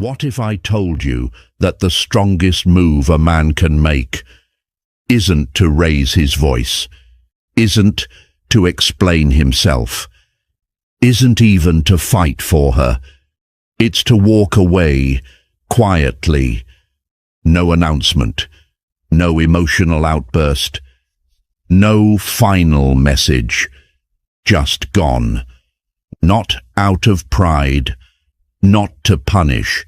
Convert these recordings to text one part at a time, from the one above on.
What if I told you that the strongest move a man can make isn't to raise his voice, isn't to explain himself, isn't even to fight for her? It's to walk away quietly. No announcement, no emotional outburst, no final message, just gone. Not out of pride, not to punish,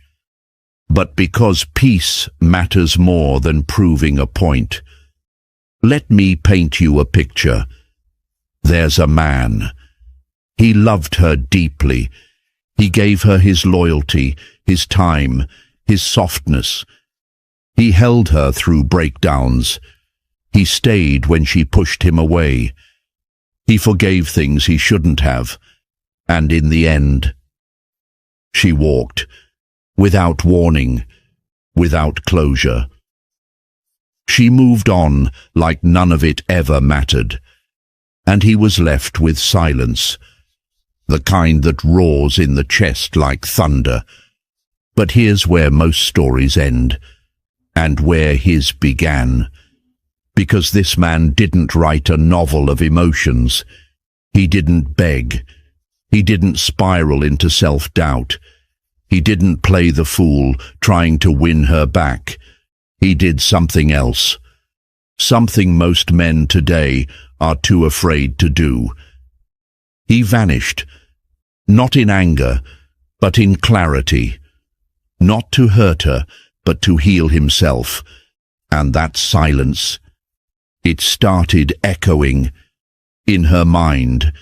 but because peace matters more than proving a point. Let me paint you a picture. There's a man. He loved her deeply. He gave her his loyalty, his time, his softness. He held her through breakdowns. He stayed when she pushed him away. He forgave things he shouldn't have. And in the end, she walked, without warning, without closure. She moved on like none of it ever mattered, and he was left with silence, the kind that roars in the chest like thunder. But here's where most stories end, and where his began. Because this man didn't write a novel of emotions. He didn't beg. He didn't spiral into self-doubt. He didn't play the fool, trying to win her back. He did something else. Something most men today are too afraid to do. He vanished, not in anger, but in clarity. Not to hurt her, but to heal himself. And that silence, it started echoing in her mind,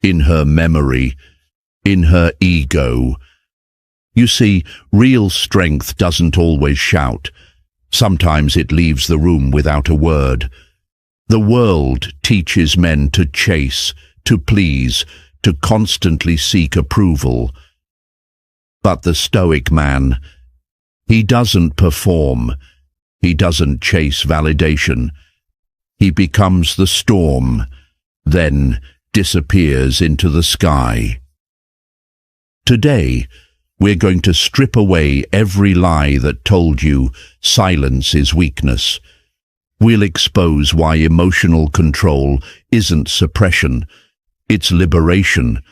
in her memory, in her ego. You see, real strength doesn't always shout. Sometimes it leaves the room without a word. The world teaches men to chase, to please, to constantly seek approval. But the Stoic man, he doesn't perform. He doesn't chase validation. He becomes the storm, then disappears into the sky. Today, we're going to strip away every lie that told you silence is weakness. We'll expose why emotional control isn't suppression, it's liberation,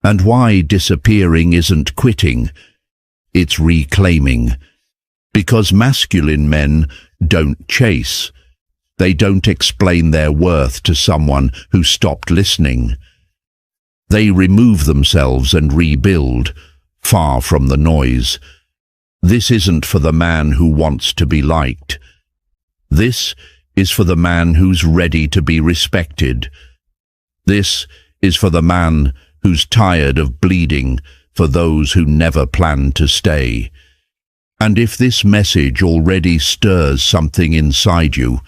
and why disappearing isn't quitting, it's reclaiming. Because masculine men don't chase. They don't explain their worth to someone who stopped listening. They remove themselves and rebuild, far from the noise. This isn't for the man who wants to be liked. This is for the man who's ready to be respected. This is for the man who's tired of bleeding for those who never planned to stay. And if this message already stirs something inside you,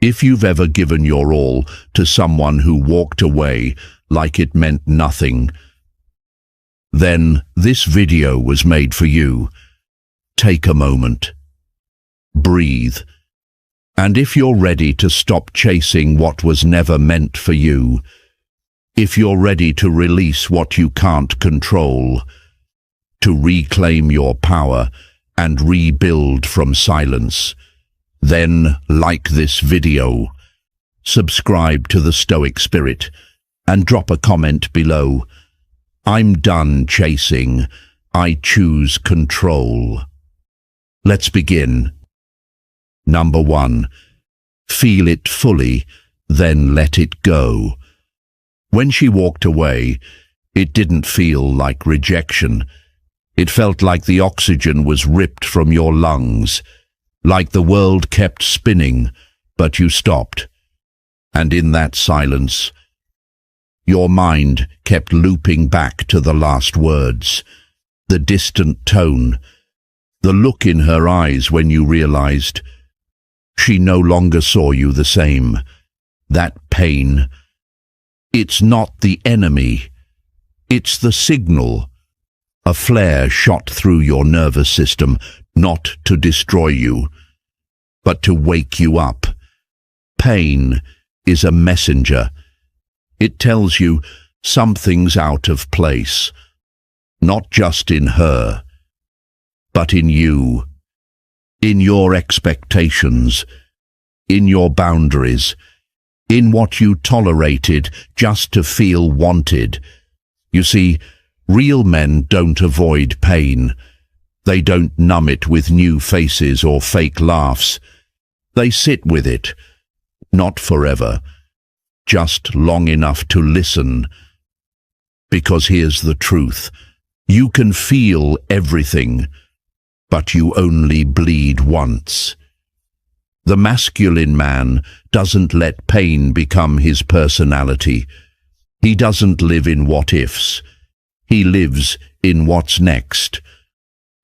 if you've ever given your all to someone who walked away like it meant nothing, then this video was made for you. Take a moment. Breathe. And if you're ready to stop chasing what was never meant for you, if you're ready to release what you can't control, to reclaim your power and rebuild from silence, then like this video, subscribe to the Stoic Spirit, and drop a comment below. I'm done chasing. I choose control. Let's begin. Number 1. Feel it fully, then let it go. When she walked away, it didn't feel like rejection. It felt like the oxygen was ripped from your lungs, like the world kept spinning, but you stopped. And in that silence, your mind kept looping back to the last words, the distant tone, the look in her eyes when you realized she no longer saw you the same. That pain, it's not the enemy, it's the signal. A flare shot through your nervous system, not to destroy you, but to wake you up. Pain is a messenger. It tells you something's out of place, not just in her, but in you, in your expectations, in your boundaries, in what you tolerated just to feel wanted. You see, real men don't avoid pain. They don't numb it with new faces or fake laughs. They sit with it, not forever, just long enough to listen. Because here's the truth. You can feel everything, but you only bleed once. The masculine man doesn't let pain become his personality. He doesn't live in what-ifs. He lives in what's next.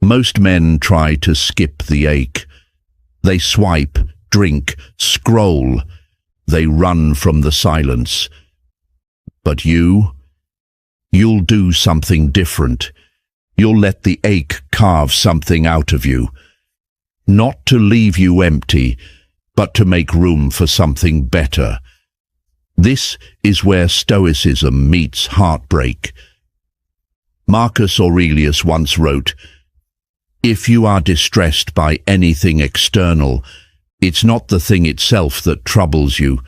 Most men try to skip the ache. They swipe, drink, scroll. They run from the silence. But you'll do something different. You'll let the ache carve something out of you. Not to leave you empty, but to make room for something better. This is where Stoicism meets heartbreak. Marcus Aurelius once wrote, "If you are distressed by anything external, it's not the thing itself that troubles you,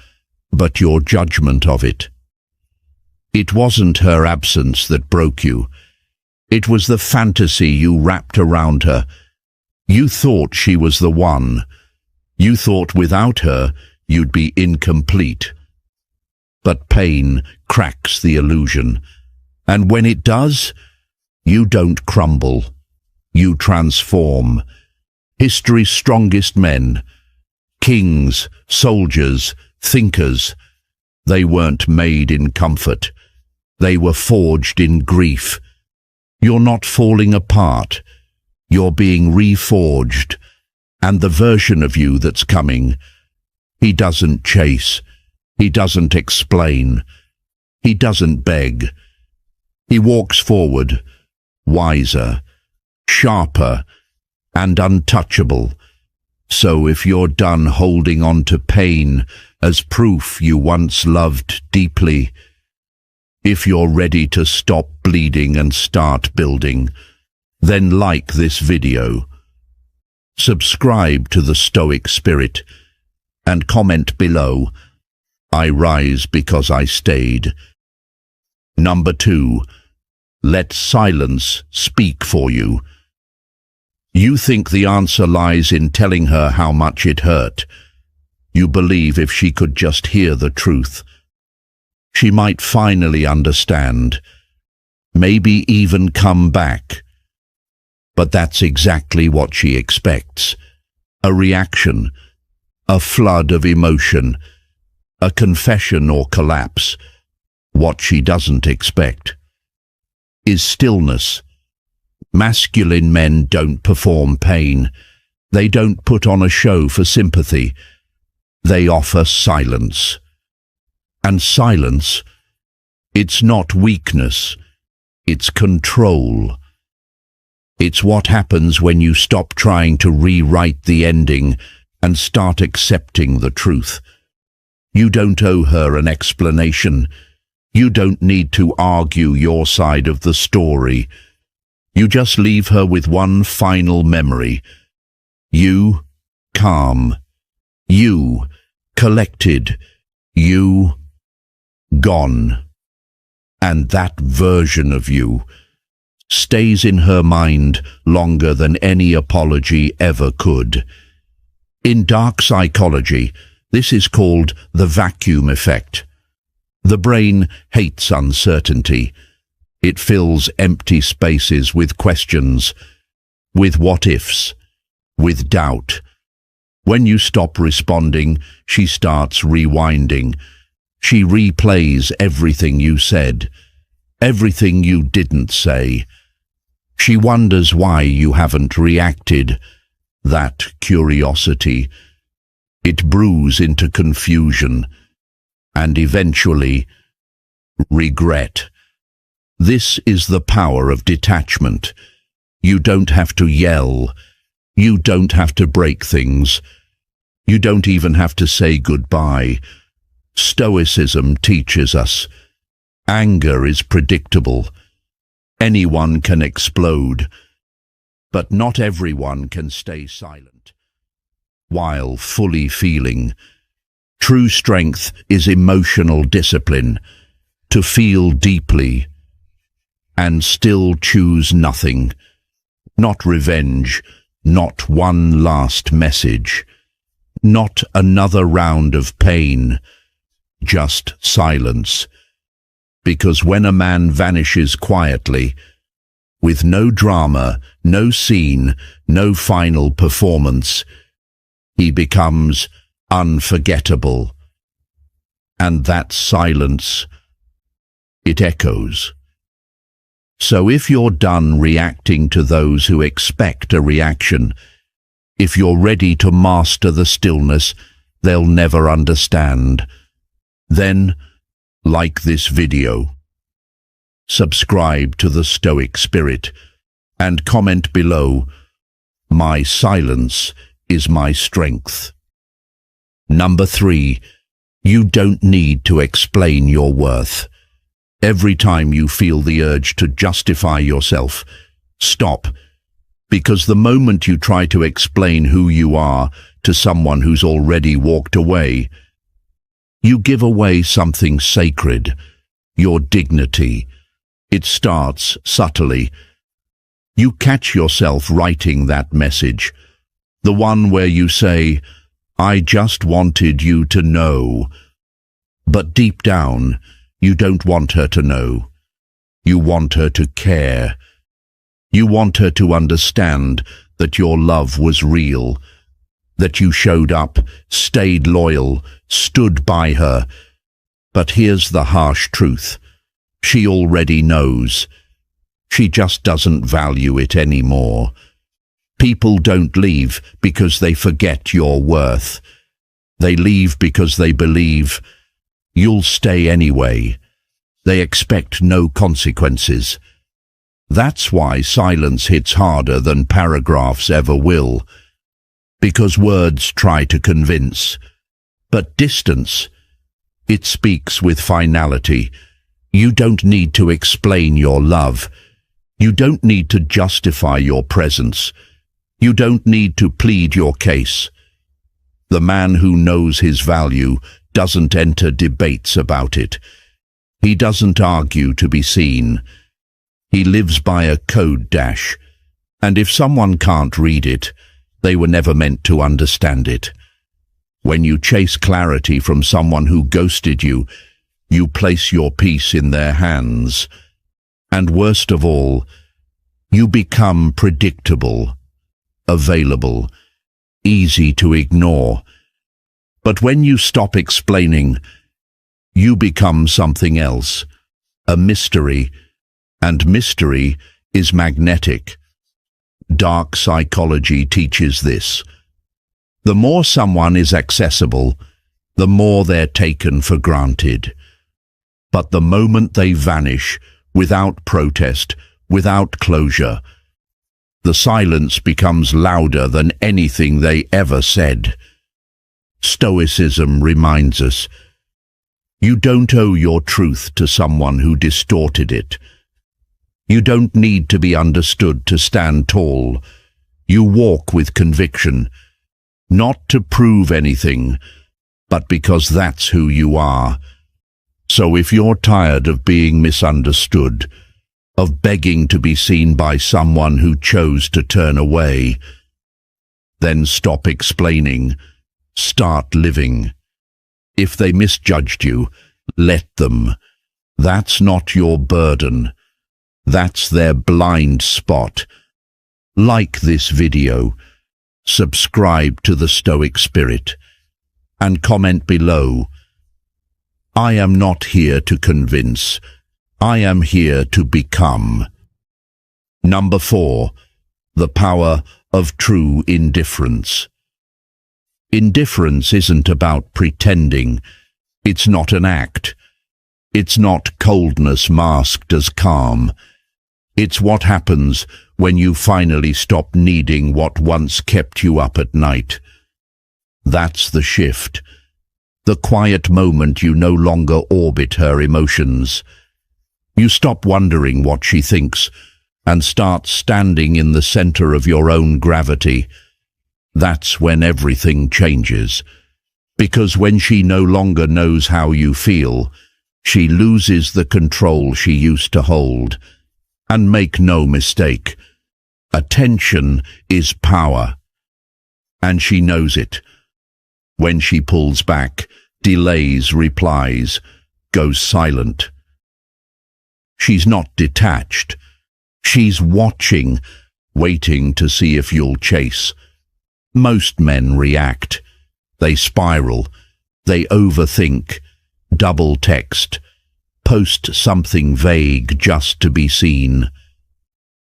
but your judgment of it." It wasn't her absence that broke you. It was the fantasy you wrapped around her. You thought she was the one. You thought without her you'd be incomplete. But pain cracks the illusion. And when it does, you don't crumble. You transform. History's strongest men, kings, soldiers, thinkers, they weren't made in comfort. They were forged in grief. You're not falling apart. You're being reforged. And the version of you that's coming, he doesn't chase. He doesn't explain. He doesn't beg. He walks forward, wiser, sharper, and untouchable. So if you're done holding on to pain as proof you once loved deeply, if you're ready to stop bleeding and start building, then like this video, subscribe to the Stoic Spirit, and comment below, "I rise because I stayed." Number 2, let silence speak for you. You think the answer lies in telling her how much it hurt. You believe if she could just hear the truth, she might finally understand, maybe even come back. But that's exactly what she expects. A reaction, a flood of emotion, a confession or collapse. What she doesn't expect is stillness. Masculine men don't perform pain. They don't put on a show for sympathy. They offer silence. And silence, it's not weakness, it's control. It's what happens when you stop trying to rewrite the ending and start accepting the truth. You don't owe her an explanation. You don't need to argue your side of the story. You just leave her with one final memory. You, calm. You, collected. You, gone. And that version of you stays in her mind longer than any apology ever could. In dark psychology, this is called the vacuum effect. The brain hates uncertainty. It fills empty spaces with questions, with what-ifs, with doubt. When you stop responding, she starts rewinding. She replays everything you said, everything you didn't say. She wonders why you haven't reacted. That curiosity, it brews into confusion and eventually regret. This is the power of detachment. You don't have to yell. You don't have to break things. You don't even have to say goodbye. Stoicism teaches us anger is predictable. Anyone can explode. But not everyone can stay silent while fully feeling. True strength is emotional discipline, to feel deeply and still choose nothing, not revenge, not one last message, not another round of pain, just silence. Because when a man vanishes quietly, with no drama, no scene, no final performance, he becomes unforgettable. And that silence, it echoes. So if you're done reacting to those who expect a reaction, if you're ready to master the stillness they'll never understand, then, like this video, subscribe to the Stoic Spirit, and comment below, "My silence is my strength." Number 3, you don't need to explain your worth. Every time you feel the urge to justify yourself, stop, because the moment you try to explain who you are to someone who's already walked away, you give away something sacred, your dignity. It starts subtly. You catch yourself writing that message, the one where you say, "I just wanted you to know." But deep down, you don't want her to know. You want her to care. You want her to understand that your love was real, that you showed up, stayed loyal, stood by her. But here's the harsh truth. She already knows. She just doesn't value it anymore. People don't leave because they forget your worth. They leave because they believe you'll stay anyway. They expect no consequences. That's why silence hits harder than paragraphs ever will. Because words try to convince. But distance, it speaks with finality. You don't need to explain your love. You don't need to justify your presence. You don't need to plead your case. The man who knows his value doesn't enter debates about it. He doesn't argue to be seen. He lives by a code dash, and if someone can't read it, they were never meant to understand it. When you chase clarity from someone who ghosted you, you place your peace in their hands. And worst of all, you become predictable, available, easy to ignore. But when you stop explaining, you become something else, a mystery, and mystery is magnetic. Dark psychology teaches this. The more someone is accessible, the more they're taken for granted. But the moment they vanish, without protest, without closure, the silence becomes louder than anything they ever said. Stoicism reminds us, you don't owe your truth to someone who distorted it. You don't need to be understood to stand tall. You walk with conviction, not to prove anything, but because that's who you are. So if you're tired of being misunderstood, of begging to be seen by someone who chose to turn away, then stop explaining, start living. If they misjudged you, let them. That's not your burden. That's their blind spot. Like this video, subscribe to the Stoic Spirit, and comment below, I am not here to convince. I am here to become. Number 4, the power of true indifference. Indifference isn't about pretending. It's not an act. It's not coldness masked as calm. It's what happens when you finally stop needing what once kept you up at night. That's the shift. The quiet moment you no longer orbit her emotions. You stop wondering what she thinks, and start standing in the center of your own gravity, that's when everything changes. Because when she no longer knows how you feel, she loses the control she used to hold. And make no mistake, attention is power. And she knows it. When she pulls back, delays replies, goes silent. She's not detached. She's watching, waiting to see if you'll chase. Most men react. They spiral. They overthink, double text, post something vague just to be seen.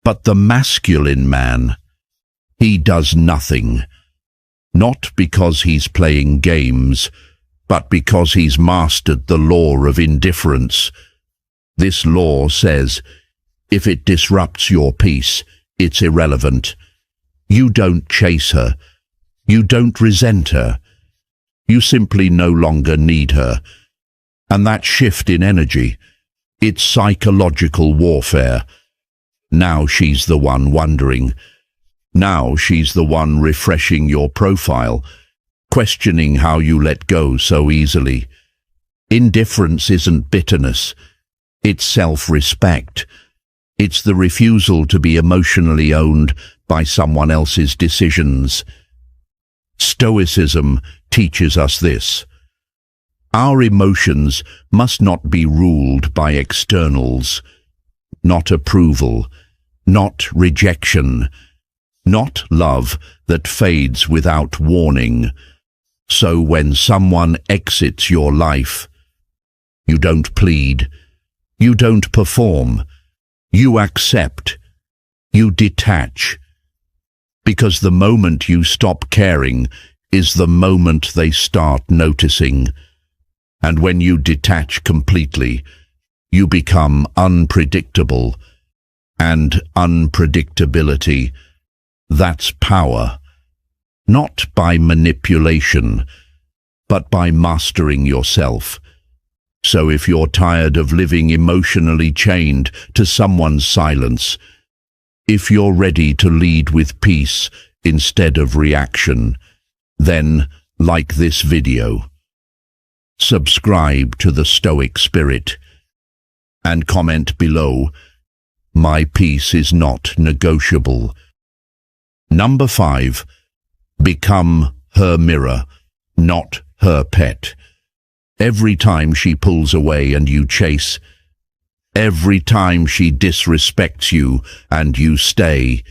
But the masculine man, he does nothing. Not because he's playing games, but because he's mastered the law of indifference. This law says, if it disrupts your peace, it's irrelevant. You don't chase her. You don't resent her. You simply no longer need her. And that shift in energy, it's psychological warfare. Now she's the one wondering. Now she's the one refreshing your profile, questioning how you let go so easily. Indifference isn't bitterness. It's self-respect. It's the refusal to be emotionally owned by someone else's decisions. Stoicism teaches us this. Our emotions must not be ruled by externals, not approval, not rejection, not love that fades without warning. So when someone exits your life, you don't plead, you don't perform, you accept, you detach. Because the moment you stop caring is the moment they start noticing. And when you detach completely, you become unpredictable. And unpredictability, that's power. Not by manipulation, but by mastering yourself. So if you're tired of living emotionally chained to someone's silence, if you're ready to lead with peace instead of reaction, then like this video. Subscribe to the Stoic Spirit and comment below, my peace is not negotiable. Number 5, become her mirror, not her pet. Every time she pulls away and you chase, every time she disrespects you and you stay,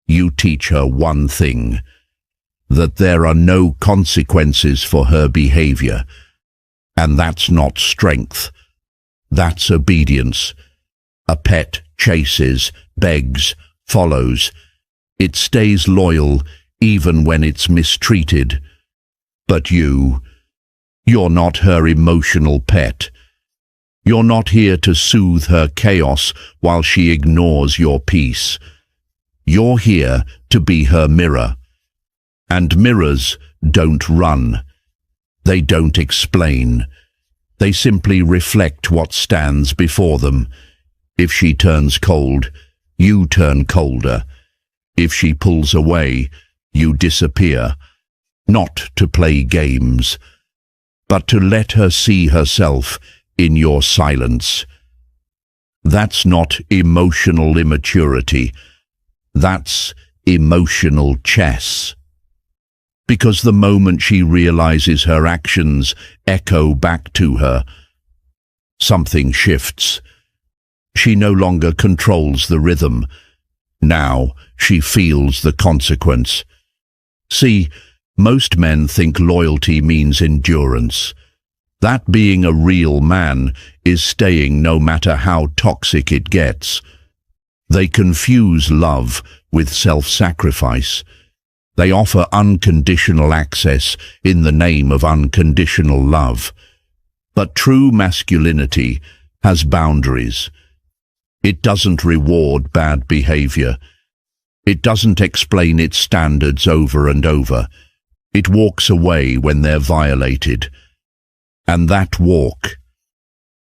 you teach her one thing, that there are no consequences for her behavior. And that's not strength, that's obedience. A pet chases, begs, follows. It stays loyal even when it's mistreated. But you're not her emotional pet. You're not here to soothe her chaos while she ignores your peace. You're here to be her mirror. And mirrors don't run. They don't explain. They simply reflect what stands before them. If she turns cold, you turn colder. If she pulls away, you disappear. Not to play games, but to let her see herself in your silence. That's not emotional immaturity. That's emotional chess. Because the moment she realizes her actions echo back to her, something shifts. She no longer controls the rhythm. Now she feels the consequence. See, most men think loyalty means endurance. That being a real man is staying no matter how toxic it gets. They confuse love with self-sacrifice. They offer unconditional access in the name of unconditional love. But true masculinity has boundaries. It doesn't reward bad behavior. It doesn't explain its standards over and over. It walks away when they're violated. And that walk,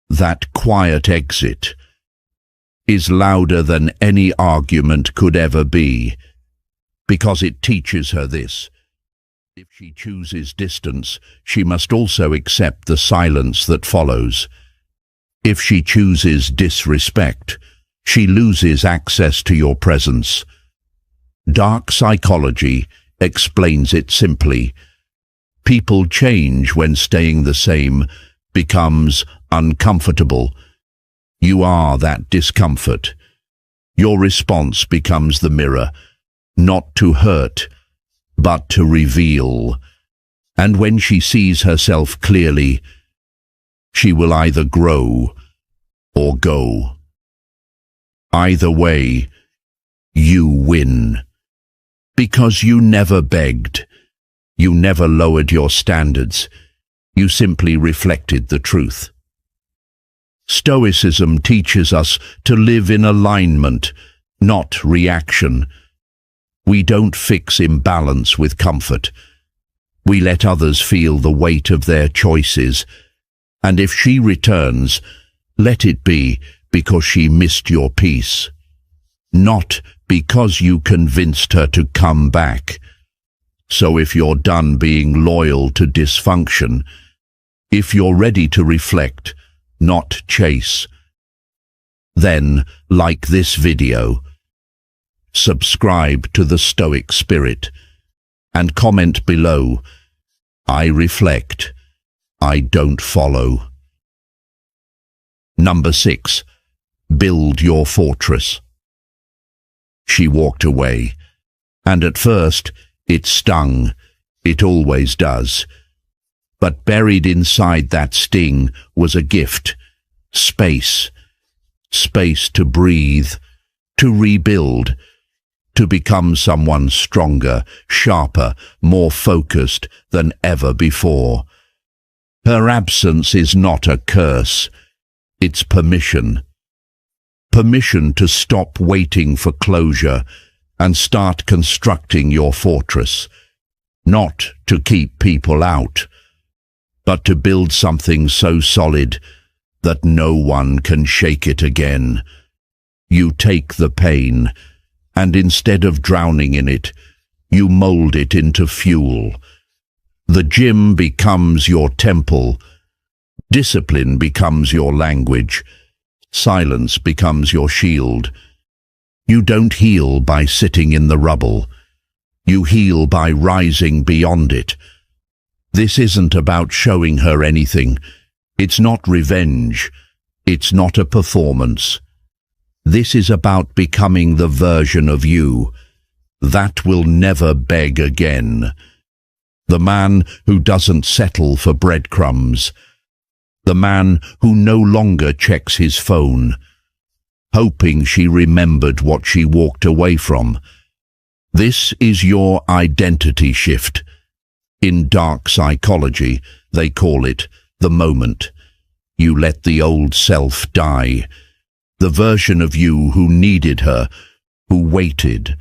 that quiet exit, is louder than any argument could ever be, because it teaches her this. If she chooses distance, she must also accept the silence that follows. If she chooses disrespect, she loses access to your presence. Dark psychology explains it simply. People change when staying the same becomes uncomfortable. You are that discomfort. Your response becomes the mirror, not to hurt, but to reveal. And when she sees herself clearly, she will either grow or go. Either way, you win. Because you never begged. You never lowered your standards. You simply reflected the truth. Stoicism teaches us to live in alignment, not reaction. We don't fix imbalance with comfort. We let others feel the weight of their choices. And if she returns, let it be because she missed your peace, not because you convinced her to come back. So if you're done being loyal to dysfunction, if you're ready to reflect, not chase, then like this video, subscribe to the Stoic Spirit, and comment below, I reflect, I don't follow. Number 6. Build your fortress. She walked away, and at first it stung. It always does. But buried inside that sting was a gift. Space. Space to breathe, to rebuild, to become someone stronger, sharper, more focused than ever before. Her absence is not a curse. It's permission. Permission to stop waiting for closure and start constructing your fortress. Not to keep people out, but to build something so solid that no one can shake it again. You take the pain, and instead of drowning in it, you mold it into fuel. The gym becomes your temple. Discipline becomes your language. Silence becomes your shield. You don't heal by sitting in the rubble. You heal by rising beyond it. This isn't about showing her anything. It's not revenge. It's not a performance. This is about becoming the version of you that will never beg again. The man who doesn't settle for breadcrumbs. The man who no longer checks his phone, hoping she remembered what she walked away from. This is your identity shift. In dark psychology, they call it the moment. You let the old self die. The version of you who needed her, who waited,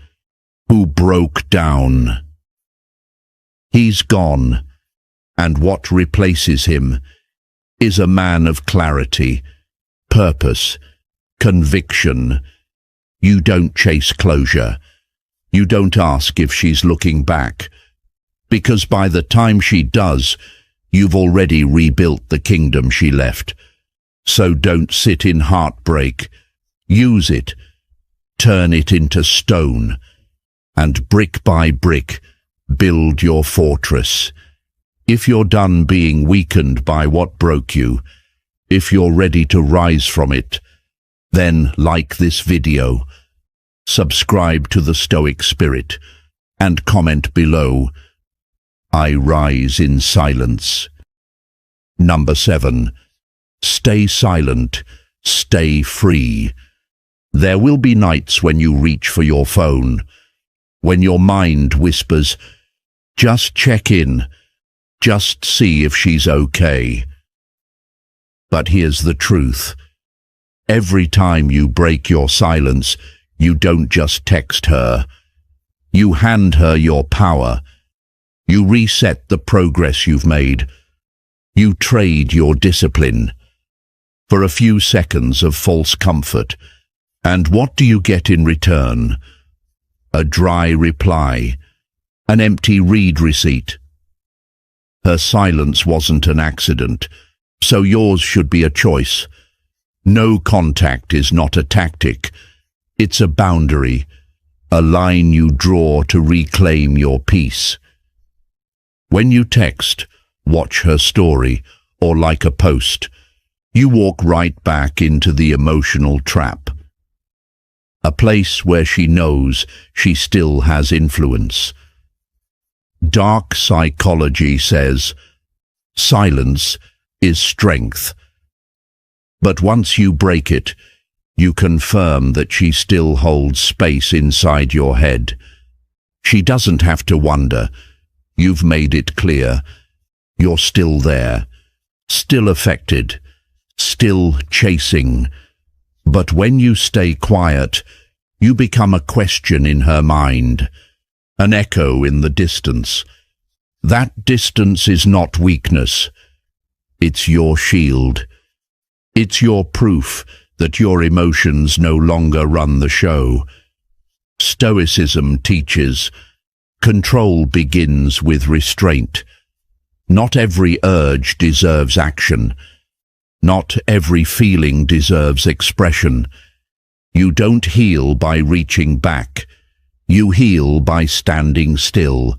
who broke down. He's gone, and what replaces him is a man of clarity, purpose, conviction. You don't chase closure. You don't ask if she's looking back, because by the time she does, you've already rebuilt the kingdom she left. So don't sit in heartbreak. Use it. Turn it into stone. And brick by brick, build your fortress. If you're done being weakened by what broke you, if you're ready to rise from it, then like this video, subscribe to the Stoic Spirit, and comment below, I rise in silence. Number 7. Stay silent, stay free. There will be nights when you reach for your phone, when your mind whispers, just check in, just see if she's okay. But here's the truth. Every time you break your silence, you don't just text her. You hand her your power. You reset the progress you've made. You trade your discipline for a few seconds of false comfort, And what do you get in return? A dry reply, an empty read receipt. Her silence wasn't an accident, so yours should be a choice. No contact is not a tactic. It's a boundary, a line you draw to reclaim your peace. When you text, watch her story, or like a post, you walk right back into the emotional trap. A place where she knows she still has influence. Dark psychology says, silence is strength. But once you break it, you confirm that she still holds space inside your head. She doesn't have to wonder. You've made it clear. You're still there, still affected, still chasing. But when you stay quiet, you become a question in her mind, an echo in the distance. That distance is not weakness. It's your shield. It's your proof that your emotions no longer run the show. Stoicism teaches, control begins with restraint. Not every urge deserves action. Not every feeling deserves expression. You don't heal by reaching back. You heal by standing still.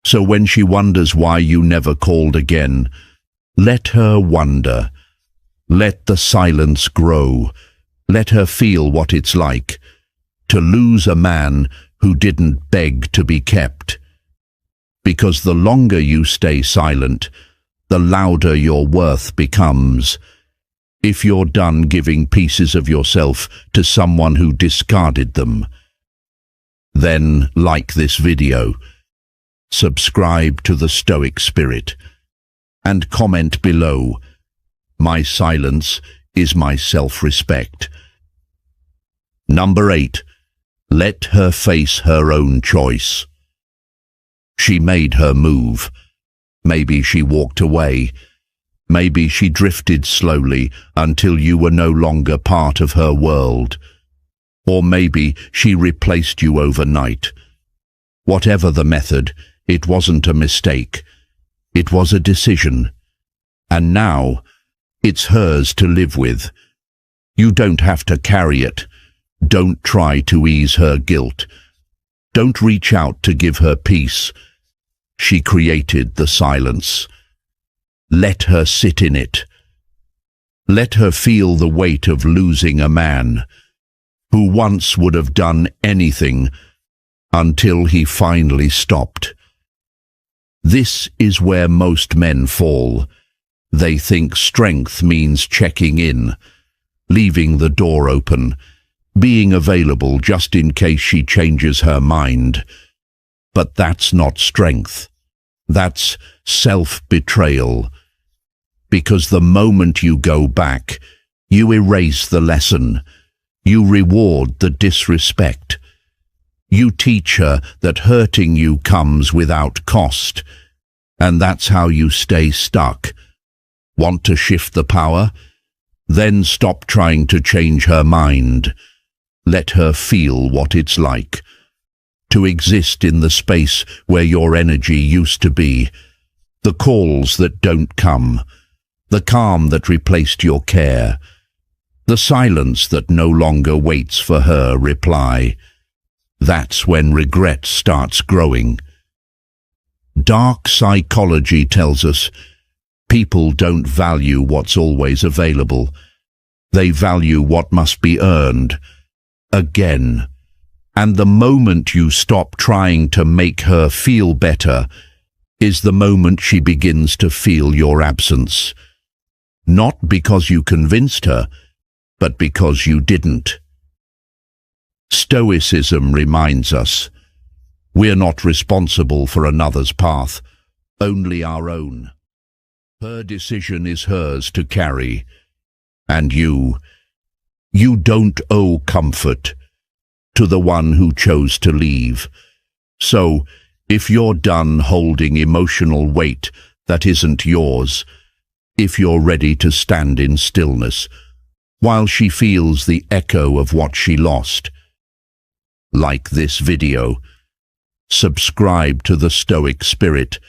So when she wonders why you never called again, let her wonder. Let the silence grow. Let her feel what it's like to lose a man who didn't beg to be kept. Because the longer you stay silent, the louder your worth becomes. If you're done giving pieces of yourself to someone who discarded them, then like this video, subscribe to the Stoic Spirit, and comment below, my silence is my self-respect. Number 8. Let her face her own choice. She made her move. Maybe she walked away. Maybe she drifted slowly until you were no longer part of her world. Or maybe she replaced you overnight. Whatever the method, it wasn't a mistake. It was a decision. And now, it's hers to live with. You don't have to carry it. Don't try to ease her guilt. Don't reach out to give her peace. She created the silence. Let her sit in it. Let her feel the weight of losing a man who once would have done anything until he finally stopped. This is where most men fall. They think strength means checking in, leaving the door open, being available just in case she changes her mind. But that's not strength. That's self-betrayal. Because the moment you go back, you erase the lesson. You reward the disrespect. You teach her that hurting you comes without cost. And that's how you stay stuck. Want to shift the power? Then stop trying to change her mind. Let her feel what it's like to exist in the space where your energy used to be. The calls that don't come. The calm that replaced your care. The silence that no longer waits for her reply. That's when regret starts growing. Dark psychology tells us people don't value what's always available. They value what must be earned. Again. And the moment you stop trying to make her feel better is the moment she begins to feel your absence. Not because you convinced her, but because you didn't. Stoicism reminds us, we're not responsible for another's path, only our own. Her decision is hers to carry, and you don't owe comfort to the one who chose to leave. So, if you're done holding emotional weight that isn't yours, if you're ready to stand in stillness, while she feels the echo of what she lost. Like this video, subscribe to the Stoic Spirit,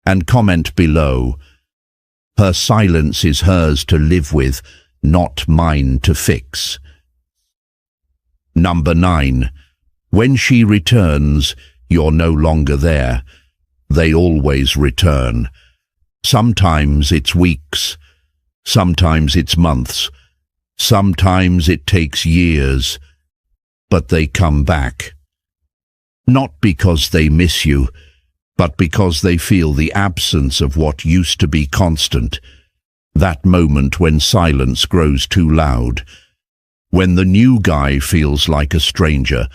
and comment below. Her silence is hers to live with, not mine to fix. Number 9. When she returns, you're no longer there. They always return. Sometimes it's weeks, sometimes it's months, sometimes it takes years, but they come back. Not because they miss you, but because they feel the absence of what used to be constant. That moment when silence grows too loud, when the new guy feels like a stranger,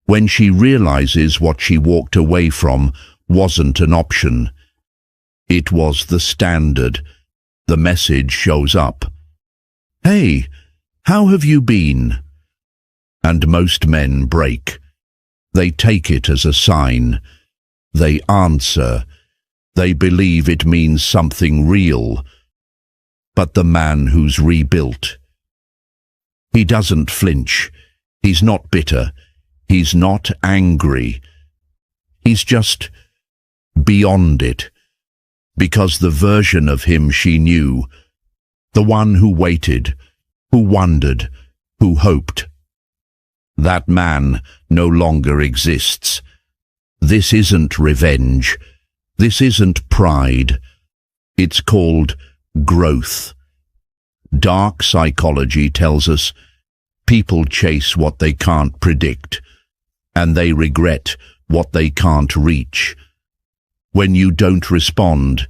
when she realizes what she walked away from wasn't an option. It was the standard. The message shows up. "Hey, how have you been?" And most men break. They take it as a sign. They answer. They believe it means something real. But the man who's rebuilt, he doesn't flinch. He's not bitter. He's not angry. He's just beyond it. Because the version of him she knew, the one who waited, who wondered, who hoped, that man no longer exists. This isn't revenge. This isn't pride. It's called growth. Dark psychology tells us people chase what they can't predict, and they regret what they can't reach. When you don't respond,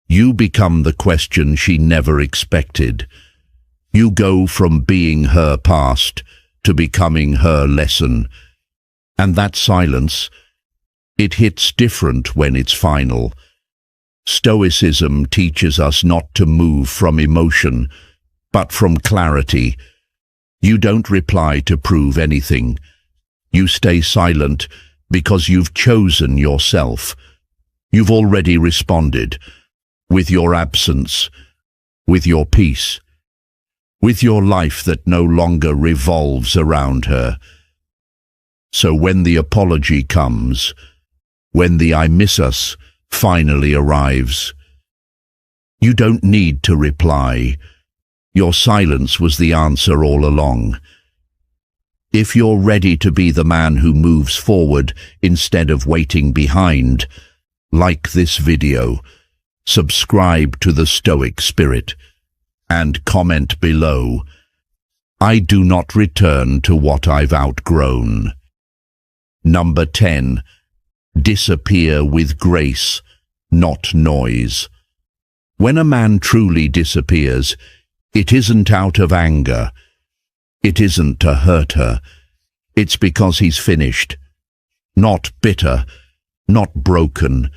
you become the question she never expected. You go from being her past to becoming her lesson. And that silence, it hits different when it's final. Stoicism teaches us not to move from emotion, but from clarity. You don't reply to prove anything. You stay silent because you've chosen yourself. You've already responded, with your absence, with your peace, with your life that no longer revolves around her. So when the apology comes, when the "I miss us" finally arrives, you don't need to reply. Your silence was the answer all along. If you're ready to be the man who moves forward instead of waiting behind, like this video, subscribe to the Stoic Spirit, and comment below, "I do not return to what I've outgrown." Number 10. Disappear with grace, not noise. When a man truly disappears, it isn't out of anger. It isn't to hurt her. It's because he's finished. Not bitter, not broken,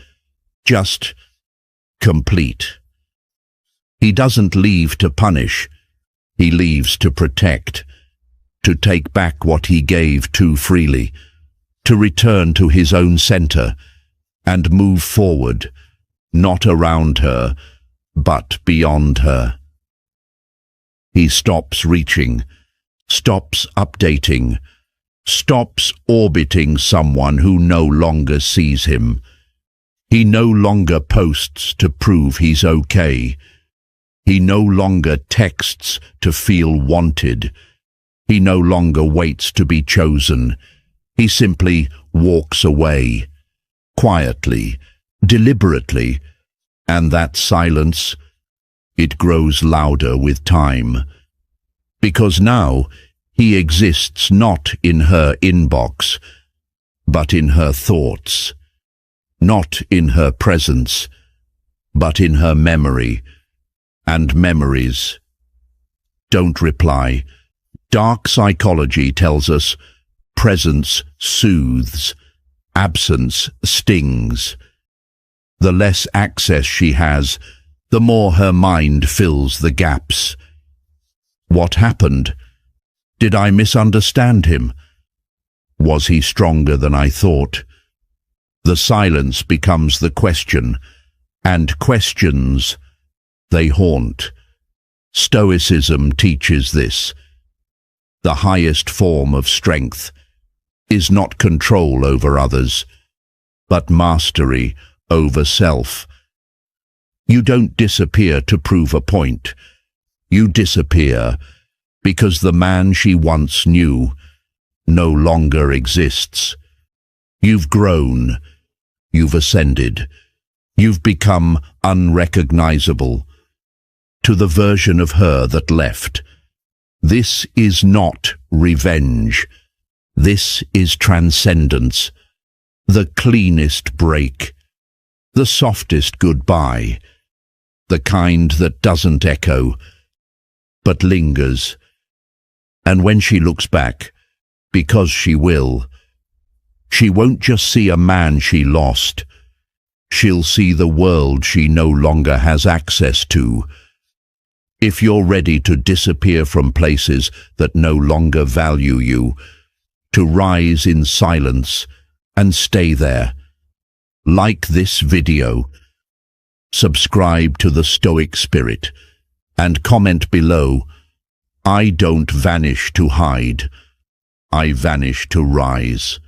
just complete. He doesn't leave to punish. He leaves to protect, to take back what he gave too freely, to return to his own center and move forward, not around her, but beyond her. He stops reaching, stops updating, stops orbiting someone who no longer sees him. He no longer posts to prove he's okay. He no longer texts to feel wanted. He no longer waits to be chosen. He simply walks away, quietly, deliberately, and that silence, it grows louder with time. Because now he exists not in her inbox, but in her thoughts, not in her presence, but in her memory, and memories. Don't reply. Dark psychology tells us presence soothes, absence stings. The less access she has, the more her mind fills the gaps. What happened? Did I misunderstand him? Was he stronger than I thought? The silence becomes the question, and questions, they haunt. Stoicism teaches this. The highest form of strength is not control over others, but mastery over self. You don't disappear to prove a point. You disappear because the man she once knew no longer exists. You've grown. You've ascended. You've become unrecognizable to the version of her that left. This is not revenge. This is transcendence. The cleanest break. The softest goodbye. The kind that doesn't echo, but lingers. And when she looks back, because she will, she won't just see a man she lost. She'll see the world she no longer has access to. If you're ready to disappear from places that no longer value you, to rise in silence and stay there, like this video, subscribe to the Stoic Spirit, and comment below, "I don't vanish to hide, I vanish to rise."